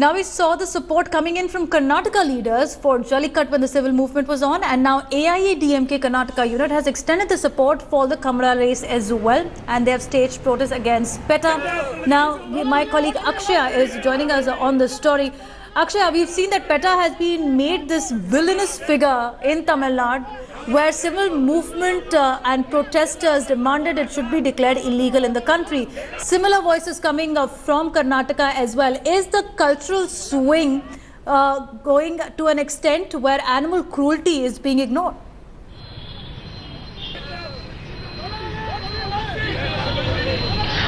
Now we saw the support coming in from Karnataka leaders for Jallikattu when the civil movement was on, and now AIADMK Karnataka unit has extended the support for the Kamala race as well, and they have staged protests against PETA. Now my colleague Akshaya is joining us on the story. Akshaya, we've seen that PETA has been made this villainous figure in Tamil Nadu, where civil movement and protesters demanded it should be declared illegal in the country. Similar voices coming up from Karnataka as well. Is the cultural swing going to an extent where animal cruelty is being ignored?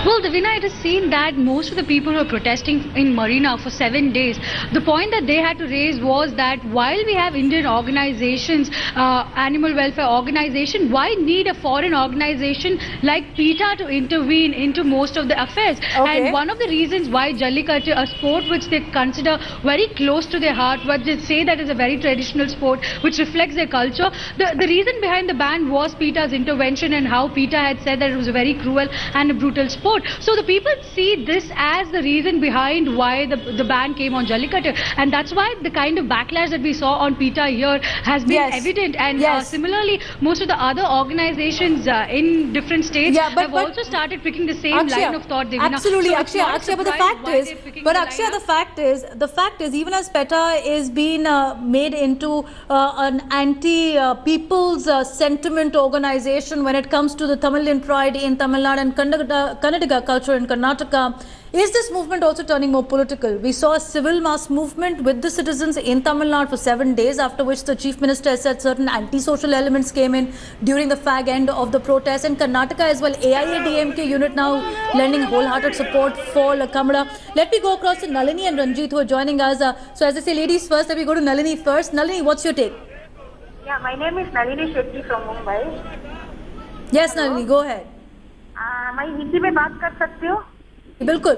Well, Davina, it is seen that most of the people who are protesting in Marina for 7 days, the point that they had to raise was that while we have Indian organizations, animal welfare organization, why need a foreign organization like PETA to intervene into most of the affairs? Okay. And one of the reasons why Jallikattu, a sport which they consider very close to their heart, but they say that is a very traditional sport which reflects their culture, the reason behind the ban was PETA's intervention and how PETA had said that it was a very cruel and a brutal sport. So the people see this as the reason behind why the ban came on Jallikattu, and that's why the kind of backlash that we saw on PETA here has been evident. And similarly, most of the other organizations in different states have also started picking the same line of thought. Devina. Absolutely, so Akshaya. But the fact is, even as PETA is being made into an anti-people's sentiment organization when it comes to the Tamilian pride in Tamil Nadu and Kannadiga culture in Karnataka, is this movement also turning more political? We saw a civil mass movement with the citizens in Tamil Nadu for 7 days, after which the Chief Minister said certain anti-social elements came in during the fag end of the protest. And Karnataka as well, AIADMK unit now lending wholehearted support for Kamala. Let me go across to Nalini and Ranjit who are joining us. So as I say, ladies first, let me go to Nalini first. Nalini, what's your take? Yeah, my name is Nalini Shetty from Mumbai. Yes, Nalini, go ahead. मैं हिंदी में बात कर सकती हूँ? बिल्कुल.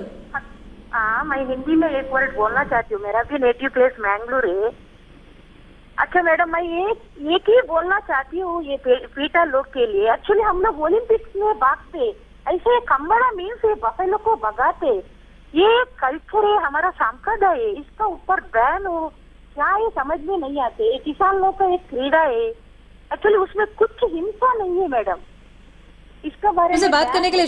हाँ, मैं हिंदी में एक वर्ड बोलना चाहती हूँ. मेरा भी नेटिव प्लेस मैंगलोर है. अच्छा मैडम, मैं एक ही बोलना चाहती हूँ ये पीटा लोग के लिए. एक्चुअली हम लोग ओलंपिक्स में भागते, ऐसे कम्बड़ा मीन्स ये बफेलो को भगाते. ये कल्चर है, हमारा संप्रदाय है. इसका ऊपर बैन हो क्या, ये समझ में नहीं आते. ये किसान लोग का एक क्रीड़ा है. एक्चुअली उसमें कुछ हिंसा नहीं है मैडम. हमसे बात करने के लिए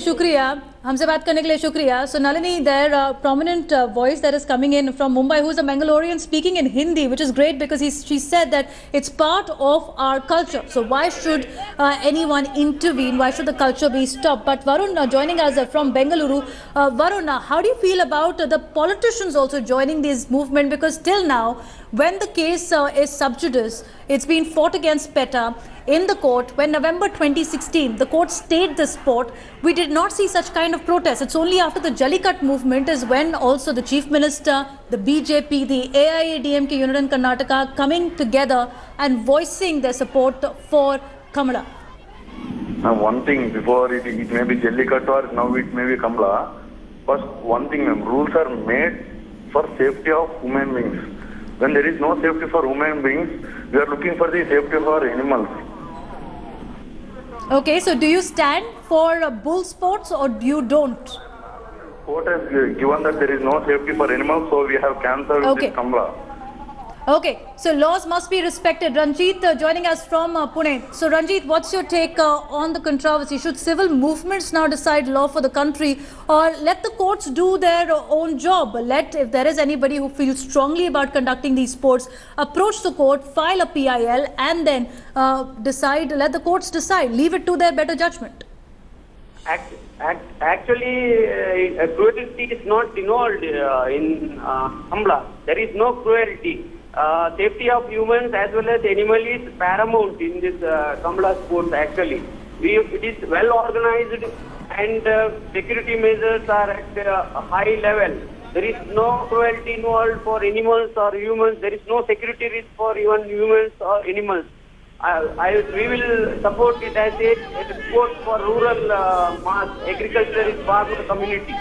शुक्रिया. So Nalini, there a prominent voice that is coming in from Mumbai who is a Mangalorean speaking in Hindi, which is great because she said that it's part of our culture. So why should anyone intervene? Why should the culture be stopped? But Varun joining us from Bengaluru. Varun, how do you feel about the politicians also joining this movement? Because till now, when the case is sub judice, it's been fought against PETA in the court. When November 2016, the court stayed the sport, we did not see such kind of protests. It's only after the Jallikattu movement is when also the Chief Minister, the BJP, the AIADMK unit in Karnataka coming together and voicing their support for Kamala. Now one thing, before it may be Jallikattu or now it may be Kamala, first one thing, rules are made for safety of human beings. When there is no safety for human beings, we are looking for the safety of our animals. Okay, so do you stand for bull sports or you don't? Court has given that there is no safety for animals, so we have cancelled this Kamala. Okay, so laws must be respected. Ranjit joining us from Pune. So Ranjit, what's your take on the controversy? Should civil movements now decide law for the country, or let the courts do their own job? If there is anybody who feels strongly about conducting these sports, approach the court, file a PIL and then decide, let the courts decide, leave it to their better judgment. Actually, cruelty is not involved in Kamala. There is no cruelty. Safety of humans as well as animal is paramount in this Kamala sports. Actually, it is well organized and security measures are at a high level. There is no cruelty involved for animals or humans. There is no security risk for even humans or animals. We will support it as a sport for rural mass agriculture is part of the community.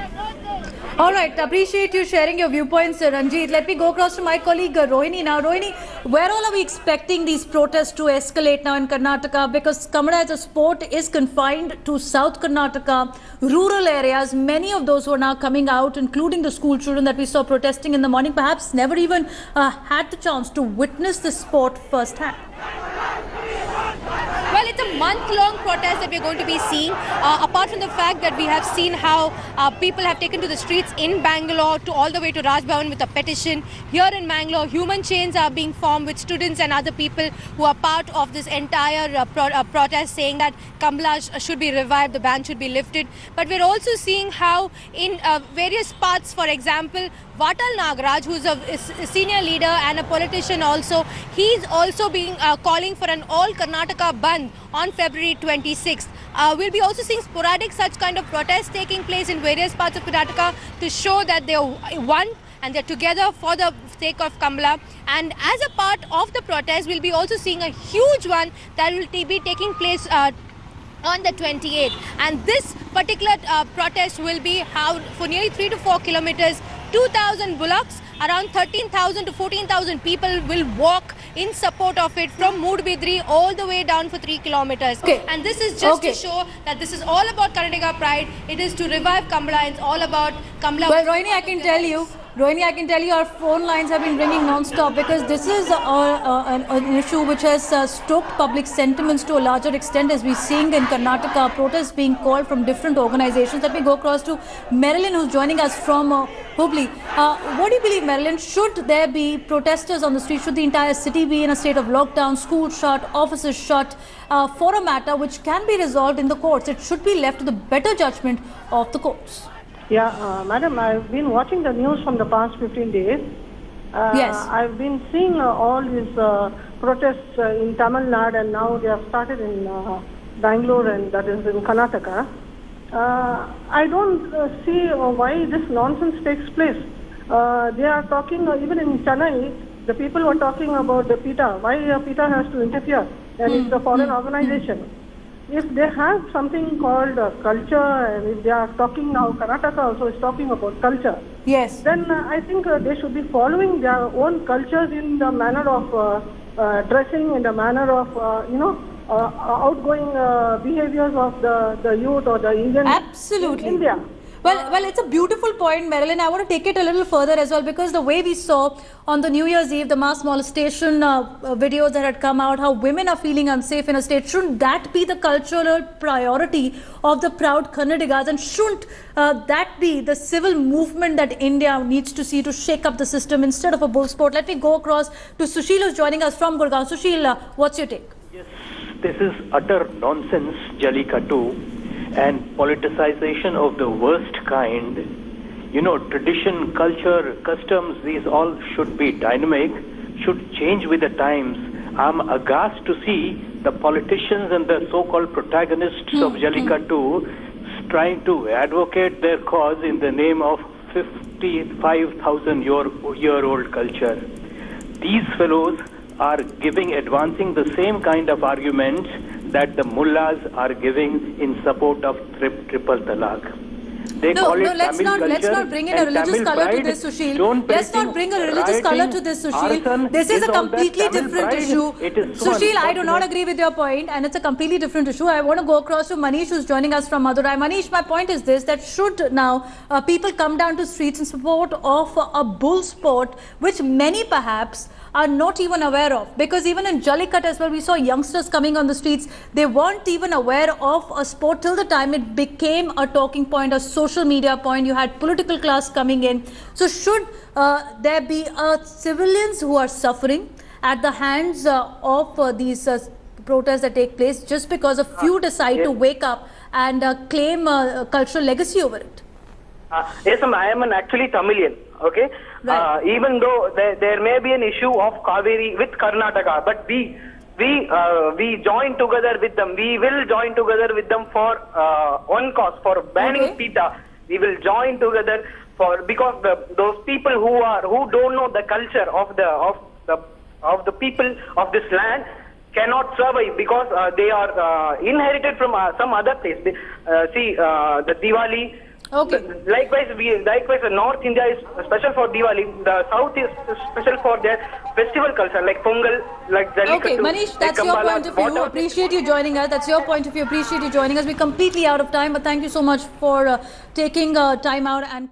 All right, appreciate you sharing your viewpoints, Ranjit. Let me go across to my colleague Rohini now. Rohini, where all are we expecting these protests to escalate now in Karnataka? Because Kamra as a sport is confined to South Karnataka, rural areas. Many of those who are now coming out, including the school children that we saw protesting in the morning, perhaps never even had the chance to witness the sport firsthand. Well, it's a month-long protest that we're going to be seeing. Apart from the fact that we have seen how people have taken to the streets in Bangalore to all the way to Raj Bhavan with a petition. Here in Bangalore, human chains are being formed with students and other people who are part of this entire protest, saying that Kamla should be revived, the ban should be lifted. But we're also seeing how in various parts, for example, Vatal Nagaraj, who's a senior leader and a politician also, he's also being calling for an all Karnataka Bandh on February 26th. We'll be also seeing sporadic such kind of protests taking place in various parts of Karnataka to show that they're one and they're together for the sake of Kamla. And as a part of the protest, we'll be also seeing a huge one that will be taking place on the 28th. And this particular protest will be how for nearly 3 to 4 kilometers, 2,000 bullocks, around 13,000 to 14,000 people will walk in support of it from Moodbidri all the way down for 3 kilometers. Okay. And this is just to show that this is all about Karnataka pride. It is to revive Kamla. It's all about Kamla. Well, Rohini, I can tell you, our phone lines have been ringing non-stop because this is an issue which has stoked public sentiments to a larger extent, as we're seeing in Karnataka, protests being called from different organizations. Let me go across to Marilyn, who's joining us from Hubli. What do you believe, Marilyn? Should there be protesters on the street? Should the entire city be in a state of lockdown, schools shut, offices shut, for a matter which can be resolved in the courts? It should be left to the better judgment of the courts. Yeah, madam, I've been watching the news from the past 15 days. Yes. I've been seeing all these protests in Tamil Nadu, and now they have started in Bangalore, and that is in Karnataka. I don't see why this nonsense takes place. They are talking, even in Chennai, the people were talking about the PETA. Why PETA has to interfere? And it's a foreign organization. If they have something called culture, and if they are talking now, Karnataka also is talking about culture. Yes. Then I think they should be following their own cultures in the manner of dressing, in the manner of, outgoing behaviors of the youth or the Indian Absolutely. in India. Well, it's a beautiful point, Marilyn. I want to take it a little further as well, because the way we saw on the New Year's Eve, the mass molestation videos that had come out, how women are feeling unsafe in a state. Shouldn't that be the cultural priority of the proud Kannadigas? And shouldn't that be the civil movement that India needs to see to shake up the system instead of a bull sport? Let me go across to Sushil, who's joining us from Gurgaon. Sushil, what's your take? Yes, this is utter nonsense, Jallikattu, and politicization of the worst kind. You know, tradition, culture, customs, these all should be dynamic, should change with the times. I'm aghast to see the politicians and the so-called protagonists of Jallikattu trying to advocate their cause in the name of 55,000-year-old culture. These fellows are advancing the same kind of arguments that the mullahs are giving in support of triple talaq. Let's not bring in a religious color to this, Sushil. Let's not bring a religious color to this, Sushil. This is a completely different issue. Sushil, I do not agree with your point, and it's a completely different issue. I want to go across to Manish, who's joining us from Madurai. Manish, my point is this, that should now people come down to streets in support of a bull sport, which many perhaps are not even aware of, because even in Jallikattu as well, we saw youngsters coming on the streets. They weren't even aware of a sport till the time it became a talking point, a social media point. You had political class coming in. So should there be civilians who are suffering at the hands of these protests that take place just because a few decide to wake up and claim cultural legacy over it? Yes, I am actually Tamilian. Okay, right. Even though there may be an issue of Kaveri with Karnataka, but we join together with them. We will join together with them for one cause, for banning PETA. We will join together because those people who don't know the culture of the people of this land cannot survive because they are inherited from some other place. The Diwali. Okay. Likewise, North India is special for Diwali. The South is special for their festival culture, like Pongal, like Jallikattu. Okay, Manish, that's like your Gambala, point of view. whatever. Appreciate you joining us. That's your point of view. Appreciate you joining us. We're completely out of time, but thank you so much for taking time out and.